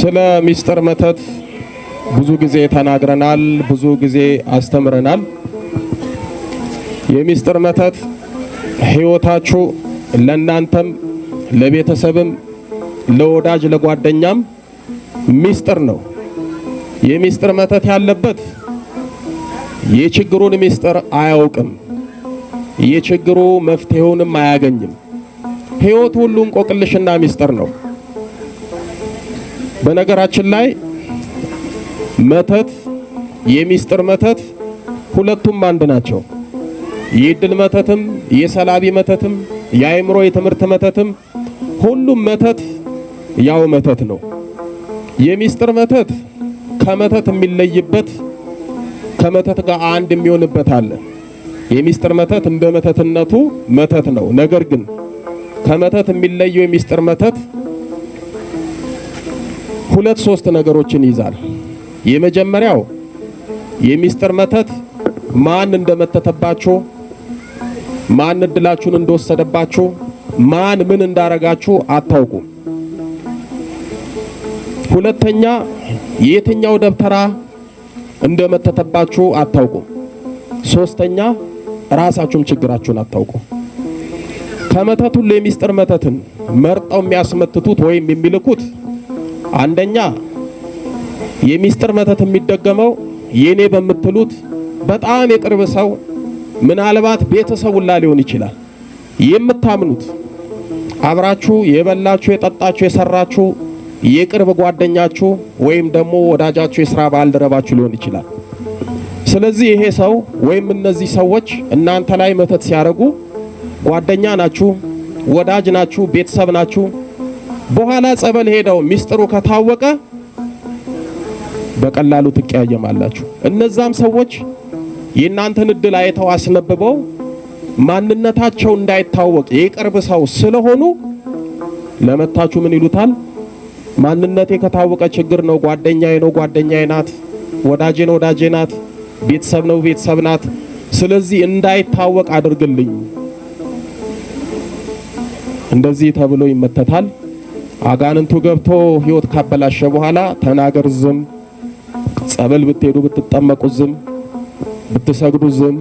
ስለ ሚስጥር መተት ብዙ ጊዜ ተናግረናል፣ ብዙ ጊዜ አስተምረናል። የሚስጥር መተት ህይወታችሁ ለናንተም ለቤተሰብም ለወዳጅ ለጓደኛም ሚስጥር ነው። የሚስጥር መተት ያለበት የችግሩን ሚስጥር አያውቅም፣ የችግሩ መፍትሄውንም አያገኝም። ህይወት ሁሉ እንቆቅልሽና ሚስጥር ነው። በነገራችን ላይ መተት የሚስጥር መተት ሁለቱም አንድ ናቸው። የድል መተትም የሰላቢ መተትም የአእምሮ የትምህርት መተትም ሁሉም መተት ያው መተት ነው። የሚስጥር መተት ከመተት የሚለይበት ከመተት ጋር አንድ የሚሆንበት አለ። የሚስጥር መተት እንደ መተትነቱ መተት ነው። ነገር ግን ከመተት የሚለየው የሚስጥር መተት ሁለት ሶስት ነገሮችን ይዛል። የመጀመሪያው የሚስጥር መተት ማን እንደመተተባችሁ፣ ማን እድላችሁን እንደወሰደባችሁ፣ ማን ምን እንዳረጋችሁ አታውቁም። ሁለተኛ የትኛው ደብተራ እንደመተተባችሁ አታውቁም። ሶስተኛ ራሳችሁም ችግራችሁን አታውቁም። ከመተት ሁሉ የሚስጥር መተትን መርጠው የሚያስመትቱት ወይም የሚልኩት አንደኛ የሚስጥር መተት የሚደገመው የኔ በምትሉት በጣም የቅርብ ሰው ምናልባት ቤተሰቡላ ሊሆን ይችላል። የምታምኑት አብራችሁ የበላችሁ የጠጣችሁ የሰራችሁ የቅርብ ጓደኛችሁ ወይም ደግሞ ወዳጃችሁ የሥራ ባልደረባችሁ ሊሆን ይችላል። ስለዚህ ይሄ ሰው ወይም እነዚህ ሰዎች እናንተ ላይ መተት ሲያረጉ ጓደኛ ናችሁ፣ ወዳጅ ናችሁ፣ ቤተሰብ ናችሁ። በኋላ ጸበል ሄደው ሚስጥሩ ከታወቀ በቀላሉ ትቀያየማላችሁ። እነዛም ሰዎች የእናንተን እድል አይተው አስነብበው ማንነታቸው እንዳይታወቅ የቅርብ ሰው ስለሆኑ ለመታችሁ ምን ይሉታል? ማንነቴ ከታወቀ ችግር ነው፣ ጓደኛዬ ነው፣ ጓደኛዬ ናት፣ ወዳጄ ነው፣ ወዳጄ ናት፣ ቤተሰብ ነው፣ ቤተሰብ ናት። ስለዚህ እንዳይታወቅ አድርግልኝ። እንደዚህ ተብሎ ይመተታል። አጋንንቱ ገብቶ ህይወት ካበላሸ በኋላ ተናገር ዝም፣ ጸበል ብትሄዱ ብትጠመቁ ዝም፣ ብትሰግዱ ዝም፣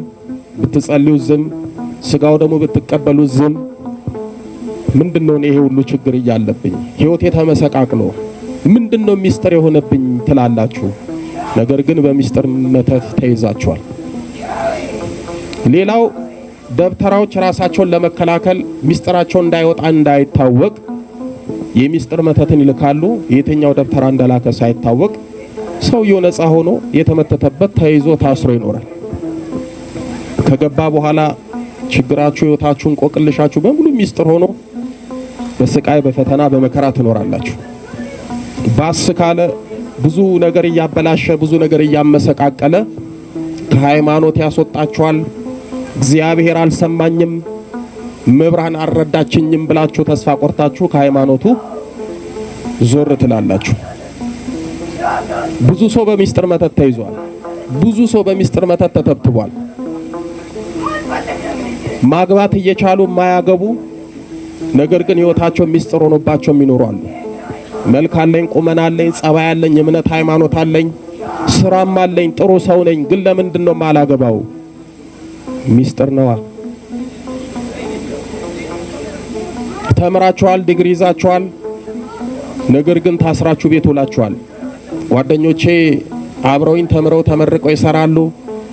ብትጸልዩ ዝም፣ ስጋው ደግሞ ብትቀበሉ ዝም። ምንድነው ይሄ ሁሉ ችግር እያለብኝ ህይወቴ ተመሰቃቅሎ ምንድነው ሚስጥር የሆነብኝ ትላላችሁ። ነገር ግን በሚስጥር መተት ተይዛችኋል። ሌላው ደብተራዎች ራሳቸውን ለመከላከል ሚስጥራቸው እንዳይወጣ እንዳይታወቅ የሚስጥር መተትን ይልካሉ። የትኛው ደብተራ እንደላከ ሳይታወቅ ሰውየው ነፃ ሆኖ የተመተተበት ተይዞ ታስሮ ይኖራል። ከገባ በኋላ ችግራችሁ ህይወታችሁ እንቆቅልሻችሁ በሙሉ ሚስጥር ሆኖ በስቃይ በፈተና በመከራ ትኖራላችሁ። ባስ ካለ ብዙ ነገር እያበላሸ ብዙ ነገር እያመሰቃቀለ ከሃይማኖት ያስወጣችኋል። እግዚአብሔር አልሰማኝም፣ መብራን አልረዳችኝም ብላችሁ ተስፋ ቆርጣችሁ ከሃይማኖቱ ዞር ትላላችሁ። ብዙ ሰው በሚስጥር መተት ተይዟል። ብዙ ሰው በሚስጥር መተት ተተብትቧል። ማግባት እየቻሉ የማያገቡ ነገር ግን ህይወታቸው ሚስጥር ሆኖባቸው የሚኖሩ አሉ። መልክ አለኝ፣ ቁመና አለኝ፣ ጸባይ አለኝ፣ እምነት ሃይማኖት አለኝ፣ ስራም አለኝ፣ ጥሩ ሰው ነኝ፣ ግን ለምንድነው ማላገባው? ሚስጥር ነዋ። ተምራችኋል፣ ዲግሪ ይዛችኋል፣ ነገር ግን ታስራችሁ ቤት ውላችኋል። ጓደኞቼ አብረውኝ ተምረው ተመርቀው ይሰራሉ፣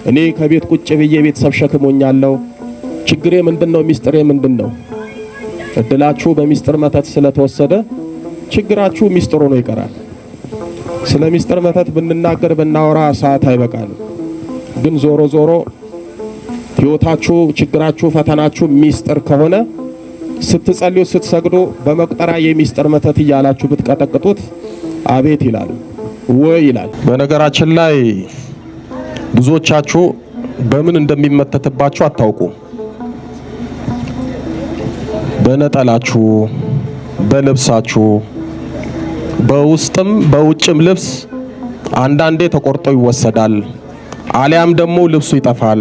እኔ ከቤት ቁጭ ብዬ ቤተሰብ ሸክሞኛለሁ። ችግሬ ምንድነው? ሚስጥሬ ምንድነው? እድላችሁ በሚስጥር መተት ስለተወሰደ ችግራችሁ ሚስጥር ሆኖ ይቀራል። ስለ ሚስጥር መተት ብንናገር ብናወራ ሰዓት አይበቃንም። ግን ዞሮ ዞሮ ህይወታችሁ ችግራችሁ ፈተናችሁ ሚስጥር ከሆነ ስትጸልዩ ስትሰግዱ በመቁጠሪያ የሚስጥር መተት እያላችሁ ብትቀጠቅጡት አቤት ይላል ወይ ይላል። በነገራችን ላይ ብዙዎቻችሁ በምን እንደሚመተትባችሁ አታውቁም። በነጠላችሁ፣ በልብሳችሁ፣ በውስጥም በውጭም ልብስ አንዳንዴ ተቆርጦ ይወሰዳል፣ አሊያም ደግሞ ልብሱ ይጠፋል።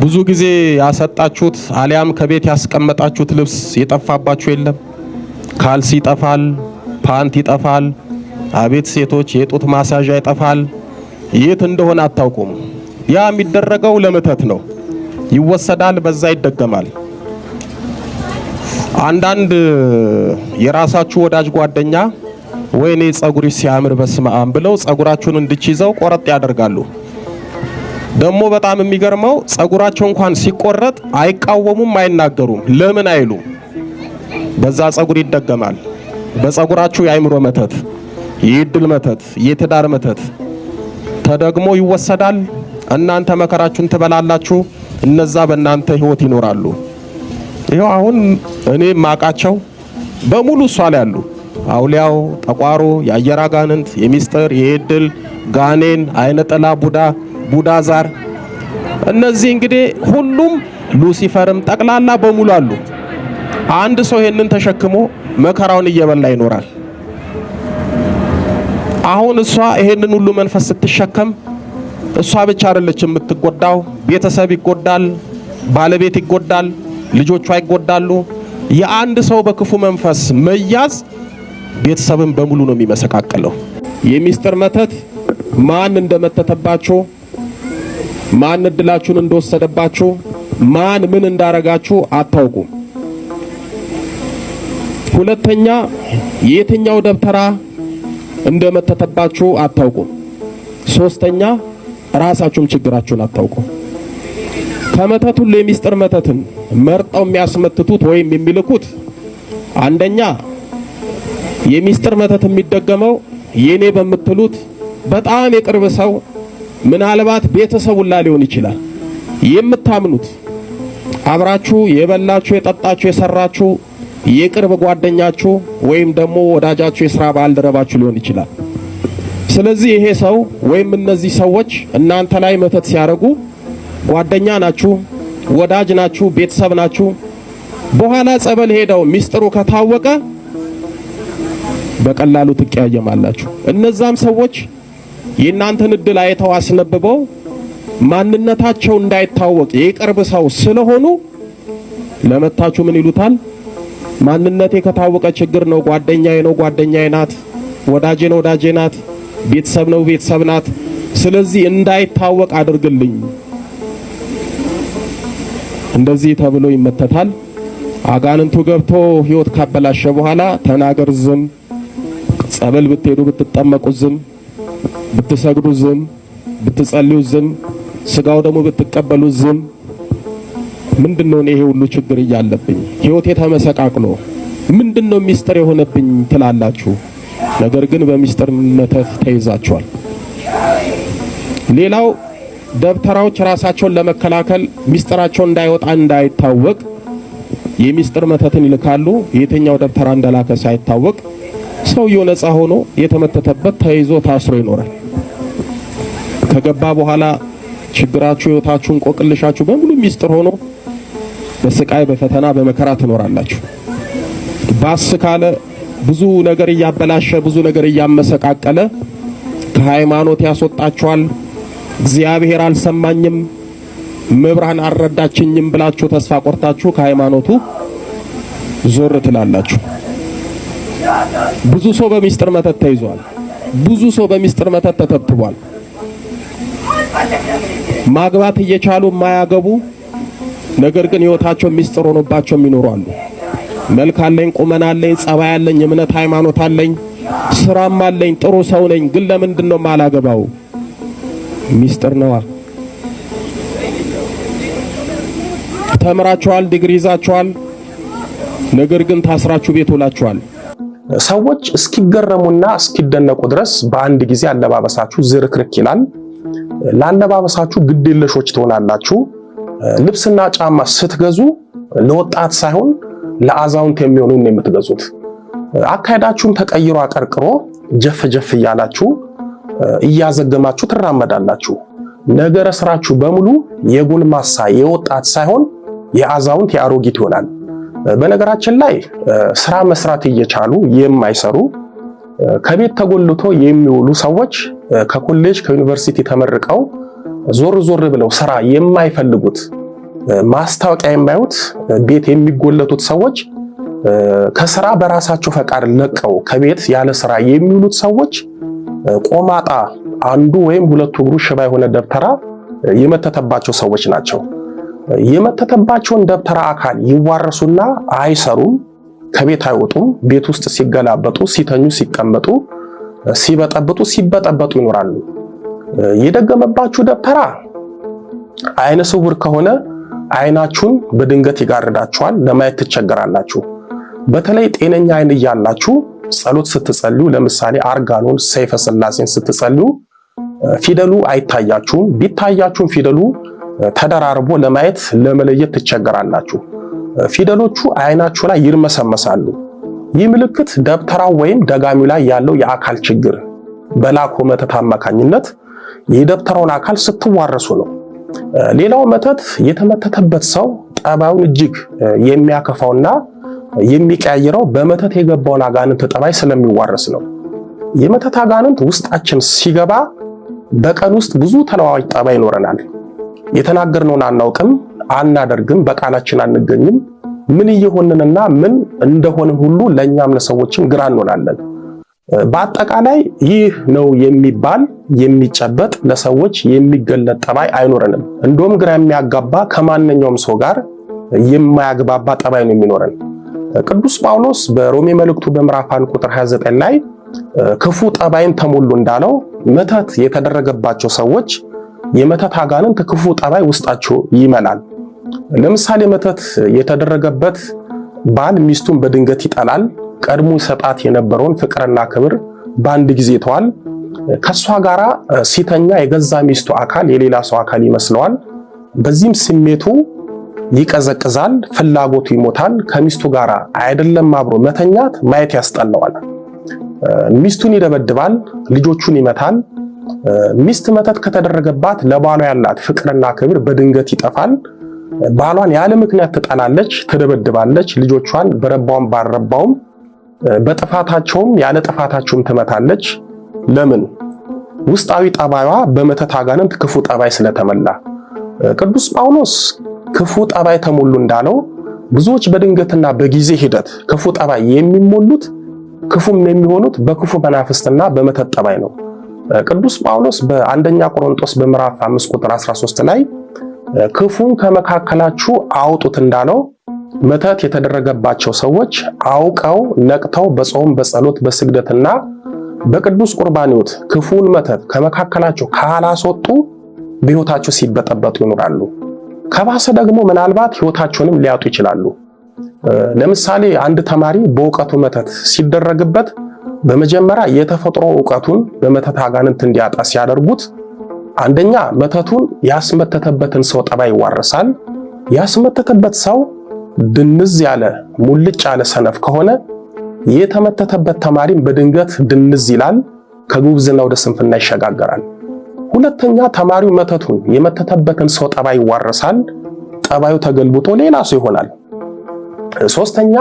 ብዙ ጊዜ ያሰጣችሁት አሊያም ከቤት ያስቀመጣችሁት ልብስ የጠፋባችሁ የለም? ካልሲ ይጠፋል፣ ፓንት ይጠፋል፣ አቤት ሴቶች የጡት ማሳዣ ይጠፋል። የት እንደሆነ አታውቁም። ያ የሚደረገው ለመተት ነው። ይወሰዳል፣ በዛ ይደገማል። አንዳንድ የራሳችሁ ወዳጅ ጓደኛ ወይኔ ጸጉርሽ ሲያምር በስመ አብ ብለው ጸጉራችሁን እንድትይዘው ቆረጥ ያደርጋሉ። ደግሞ በጣም የሚገርመው ጸጉራቸው እንኳን ሲቆረጥ አይቃወሙም፣ አይናገሩም። ለምን አይሉም። በዛ ጸጉር ይደገማል። በጸጉራችሁ የአይምሮ መተት፣ የእድል መተት፣ የትዳር መተት ተደግሞ ይወሰዳል። እናንተ መከራችሁን ትበላላችሁ፣ እነዛ በእናንተ ህይወት ይኖራሉ። ይሄው አሁን እኔ ማቃቸው በሙሉ እሷ ላይ ያሉ አውሊያው፣ ጠቋሮ፣ የአየር አጋንንት፣ የሚስጥር፣ የእድል ጋኔን፣ አይነ ጥላ፣ ቡዳ ዛር፣ እነዚህ እንግዲህ ሁሉም ሉሲፈርም ጠቅላላ በሙሉ አሉ። አንድ ሰው ይሄንን ተሸክሞ መከራውን እየበላ ይኖራል። አሁን እሷ ይሄንን ሁሉ መንፈስ ስትሸከም እሷ ብቻ አይደለችም የምትጎዳው። ቤተሰብ ይጎዳል፣ ባለቤት ይጎዳል፣ ልጆቿ ይጎዳሉ። የአንድ ሰው በክፉ መንፈስ መያዝ ቤተሰብን በሙሉ ነው የሚመሰቃቀለው። የሚስጥር መተት ማን እንደመተተባችሁ፣ ማን እድላችሁን እንደወሰደባችሁ፣ ማን ምን እንዳረጋችሁ አታውቁም። ሁለተኛ የትኛው ደብተራ እንደመተተባችሁ አታውቁም። ሶስተኛ ራሳችሁም ችግራችሁን አታውቁም። ከመተት ሁሉ የሚስጥር መተትን መርጠው የሚያስመትቱት ወይም የሚልኩት አንደኛ የሚስጥር መተት የሚደገመው የኔ በምትሉት በጣም የቅርብ ሰው ምናልባት ቤተሰቡላ ሊሆን ይችላል። የምታምኑት አብራችሁ የበላችሁ የጠጣችሁ የሰራችሁ የቅርብ ጓደኛችሁ ወይም ደግሞ ወዳጃችሁ የሥራ ባልደረባችሁ ሊሆን ይችላል። ስለዚህ ይሄ ሰው ወይም እነዚህ ሰዎች እናንተ ላይ መተት ሲያረጉ ጓደኛ ናችሁ፣ ወዳጅ ናችሁ፣ ቤተሰብ ናችሁ። በኋላ ጸበል ሄደው ሚስጥሩ ከታወቀ በቀላሉ ትቀያየማላችሁ። እነዛም ሰዎች የእናንተን እድል አይተው አስነብበው ማንነታቸው እንዳይታወቅ የቅርብ ሰው ስለሆኑ ለመታችሁ ምን ይሉታል? ማንነቴ ከታወቀ ችግር ነው፣ ጓደኛዬ ነው፣ ጓደኛዬ ናት፣ ወዳጄ ነው፣ ወዳጄ ናት፣ ቤተሰብ ነው፣ ቤተሰብ ናት። ስለዚህ እንዳይታወቅ አድርግልኝ። እንደዚህ ተብሎ ይመተታል። አጋንንቱ ገብቶ ህይወት ካበላሸ በኋላ ተናገር ዝም፣ ጸበል ብትሄዱ ብትጠመቁ ዝም፣ ብትሰግዱ ዝም፣ ብትጸልዩ ዝም፣ ስጋው ደግሞ ብትቀበሉ ዝም። ምንድነው ይሄ ሁሉ ችግር እያለብኝ ህይወቴ ተመሰቃቅሎ ምንድነው ሚስጥር የሆነብኝ ትላላችሁ። ነገር ግን በሚስጥር መተት ተይዛችኋል። ሌላው ደብተራዎች ራሳቸውን ለመከላከል ሚስጥራቸው እንዳይወጣ እንዳይታወቅ የሚስጥር መተትን ይልካሉ። የትኛው ደብተራ እንደላከ ሳይታወቅ ሰውየው ነፃ ሆኖ የተመተተበት ተይዞ ታስሮ ይኖራል። ከገባ በኋላ ችግራችሁ፣ ህይወታችሁን፣ ቆቅልሻችሁ በሙሉ ሚስጥር ሆኖ በስቃይ በፈተና በመከራ ትኖራላችሁ። ባስ ካለ ብዙ ነገር እያበላሸ ብዙ ነገር እያመሰቃቀለ ከሃይማኖት ያስወጣችኋል። እግዚአብሔር አልሰማኝም፣ መብራን አልረዳችኝም ብላችሁ ተስፋ ቆርጣችሁ ከሃይማኖቱ ዞር ትላላችሁ። ብዙ ሰው በሚስጥር መተት ተይዟል። ብዙ ሰው በሚስጥር መተት ተተብትቧል። ማግባት እየቻሉ ማያገቡ ነገር ግን ህይወታቸው ሚስጥር ሆኖባቸው የሚኖሩ አሉ። መልክ አለኝ፣ ቁመና አለኝ፣ ጸባይ አለኝ፣ እምነት ሃይማኖት አለኝ፣ ስራም አለኝ፣ ጥሩ ሰው ነኝ፣ ግን ለምንድነው ማላገባው? ሚስጥር ነዋ። ተምራችኋል፣ ዲግሪ ይዛችኋል፣ ነገር ግን ታስራችሁ ቤት ውላችኋል። ሰዎች እስኪገረሙና እስኪደነቁ ድረስ በአንድ ጊዜ አለባበሳችሁ ዝርክርክ ይላል። ለአለባበሳችሁ ግዴለሾች ትሆናላችሁ። ልብስና ጫማ ስትገዙ ለወጣት ሳይሆን ለአዛውንት የሚሆኑ ነው የምትገዙት። አካሄዳችሁም ተቀይሮ አቀርቅሮ ጀፍ ጀፍ እያላችሁ እያዘገማችሁ ትራመዳላችሁ። ነገረ ስራችሁ በሙሉ የጎልማሳ የወጣት ሳይሆን የአዛውንት የአሮጊት ይሆናል። በነገራችን ላይ ስራ መስራት እየቻሉ የማይሰሩ ከቤት ተጎልቶ የሚውሉ ሰዎች ከኮሌጅ ከዩኒቨርሲቲ ተመርቀው ዞር ዞር ብለው ስራ የማይፈልጉት ማስታወቂያ የማዩት ቤት የሚጎለቱት ሰዎች ከስራ በራሳቸው ፈቃድ ለቀው ከቤት ያለ ስራ የሚውሉት ሰዎች ቆማጣ አንዱ ወይም ሁለቱ እግሩ ሽባ የሆነ ደብተራ የመተተባቸው ሰዎች ናቸው። የመተተባቸውን ደብተራ አካል ይዋረሱና አይሰሩም፣ ከቤት አይወጡም። ቤት ውስጥ ሲገላበጡ፣ ሲተኙ፣ ሲቀመጡ፣ ሲበጠብጡ ይኖራሉ። የደገመባችሁ ደብተራ አይነ ስውር ከሆነ አይናችሁን በድንገት ይጋርዳችኋል፣ ለማየት ትቸገራላችሁ። በተለይ ጤነኛ አይን እያላችሁ ጸሎት ስትጸልዩ፣ ለምሳሌ አርጋኖን፣ ሰይፈ ሥላሴን ስትጸልዩ ፊደሉ አይታያችሁም። ቢታያችሁም ፊደሉ ተደራርቦ ለማየት ለመለየት ትቸገራላችሁ። ፊደሎቹ አይናችሁ ላይ ይርመሰመሳሉ። ይህ ምልክት ደብተራው ወይም ደጋሚው ላይ ያለው የአካል ችግር በላኮ መተት አማካኝነት የደብተራውን አካል ስትዋረሱ ነው። ሌላው መተት የተመተተበት ሰው ጠባዩን እጅግ የሚያከፋውና የሚቀያየረው በመተት የገባውን አጋንንት ጠባይ ስለሚዋረስ ነው። የመተት አጋንንት ውስጣችን ሲገባ በቀን ውስጥ ብዙ ተለዋዋጭ ጠባይ ይኖረናል። የተናገርነውን አናውቅም፣ አናደርግም፣ በቃላችን አንገኝም። ምን እየሆንንና ምን እንደሆንን ሁሉ ለእኛም ለሰዎችም ግራ እንሆናለን። በአጠቃላይ ይህ ነው የሚባል የሚጨበጥ ለሰዎች የሚገለጥ ጠባይ አይኖረንም። እንደውም ግራ የሚያጋባ ከማንኛውም ሰው ጋር የማያግባባ ጠባይ ነው የሚኖረን። ቅዱስ ጳውሎስ በሮሜ መልእክቱ በምዕራፍ 1 ቁጥር 29 ላይ ክፉ ጠባይን ተሞሉ እንዳለው መተት የተደረገባቸው ሰዎች የመተት አጋንንት ክፉ ጠባይ ውስጣቸው ይመላል። ለምሳሌ መተት የተደረገበት ባል ሚስቱን በድንገት ይጠላል። ቀድሞ ይሰጣት የነበረውን ፍቅርና ክብር በአንድ ጊዜ ተዋል። ከሷ ጋራ ሲተኛ የገዛ ሚስቱ አካል የሌላ ሰው አካል ይመስለዋል። በዚህም ስሜቱ ይቀዘቅዛል፣ ፍላጎቱ ይሞታል። ከሚስቱ ጋራ አይደለም አብሮ መተኛት ማየት ያስጠላዋል። ሚስቱን ይደበድባል፣ ልጆቹን ይመታል። ሚስት መተት ከተደረገባት ለባሏ ያላት ፍቅርና ክብር በድንገት ይጠፋል። ባሏን ያለ ምክንያት ትጠላለች፣ ትደበድባለች። ልጆቿን በረባውም ባልረባውም በጥፋታቸውም ያለ ጥፋታቸውም ትመታለች። ለምን? ውስጣዊ ጠባይዋ በመተት አጋንንት ክፉ ጠባይ ስለተመላ። ቅዱስ ጳውሎስ ክፉ ጠባይ ተሞሉ እንዳለው ብዙዎች በድንገትና በጊዜ ሂደት ክፉ ጠባይ የሚሞሉት ክፉም የሚሆኑት በክፉ መናፍስትና በመተት ጠባይ ነው። ቅዱስ ጳውሎስ በአንደኛ ቆሮንቶስ በምዕራፍ 5 ቁጥር 13 ላይ ክፉን ከመካከላችሁ አውጡት እንዳለው መተት የተደረገባቸው ሰዎች አውቀው ነቅተው በጾም በጸሎት በስግደትና በቅዱስ ቁርባን ሕይወት ክፉን መተት ከመካከላቸው ካላስወጡ በሕይወታቸው ሲበጠበጡ ይኖራሉ። ከባሰ ደግሞ ምናልባት ሕይወታቸውንም ሊያጡ ይችላሉ። ለምሳሌ አንድ ተማሪ በእውቀቱ መተት ሲደረግበት በመጀመሪያ የተፈጥሮ ዕውቀቱን በመተት አጋንንት እንዲያጣ ሲያደርጉት አንደኛ መተቱን ያስመተተበትን ሰው ጠባይ ይዋረሳል። ያስመተተበት ሰው ድንዝ ያለ ሙልጭ ያለ ሰነፍ ከሆነ የተመተተበት ተማሪም በድንገት ድንዝ ይላል፣ ከጉብዝና ወደ ስንፍና ይሸጋገራል። ሁለተኛ ተማሪው መተቱን የመተተበትን ሰው ጠባይ ይዋረሳል። ጠባዩ ተገልብጦ ሌላ ሰው ይሆናል። ሶስተኛ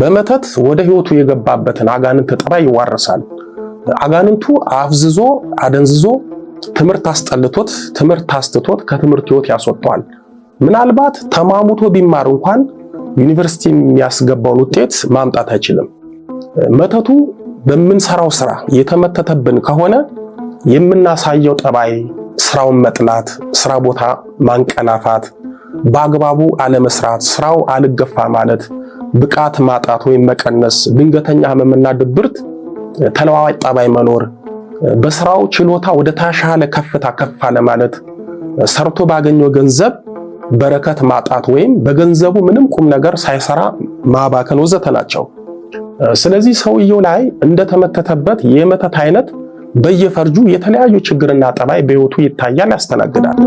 በመተት ወደ ሕይወቱ የገባበትን አጋንንት ጠባይ ይዋረሳል። አጋንንቱ አፍዝዞ አደንዝዞ ትምህርት አስጠልቶት ትምህርት አስትቶት ከትምህርት ሕይወት ያስወጣዋል። ምናልባት ተማሙቶ ቢማር እንኳን ዩኒቨርሲቲ የሚያስገባውን ውጤት ማምጣት አይችልም። መተቱ በምንሰራው ስራ የተመተተብን ከሆነ የምናሳየው ጠባይ ስራውን መጥላት፣ ስራ ቦታ ማንቀላፋት፣ በአግባቡ አለመስራት፣ ስራው አልገፋ ማለት፣ ብቃት ማጣት ወይም መቀነስ፣ ድንገተኛ ህመምና ድብርት፣ ተለዋዋጭ ጠባይ መኖር፣ በስራው ችሎታ ወደ ተሻለ ከፍታ ከፍ አለ ማለት፣ ሰርቶ ባገኘው ገንዘብ በረከት ማጣት ወይም በገንዘቡ ምንም ቁም ነገር ሳይሰራ ማባከን ወዘተ ናቸው። ስለዚህ ሰውየው ላይ እንደተመተተበት የመተት አይነት በየፈርጁ የተለያዩ ችግርና ጠባይ በሕይወቱ ይታያል፣ ያስተናግዳል።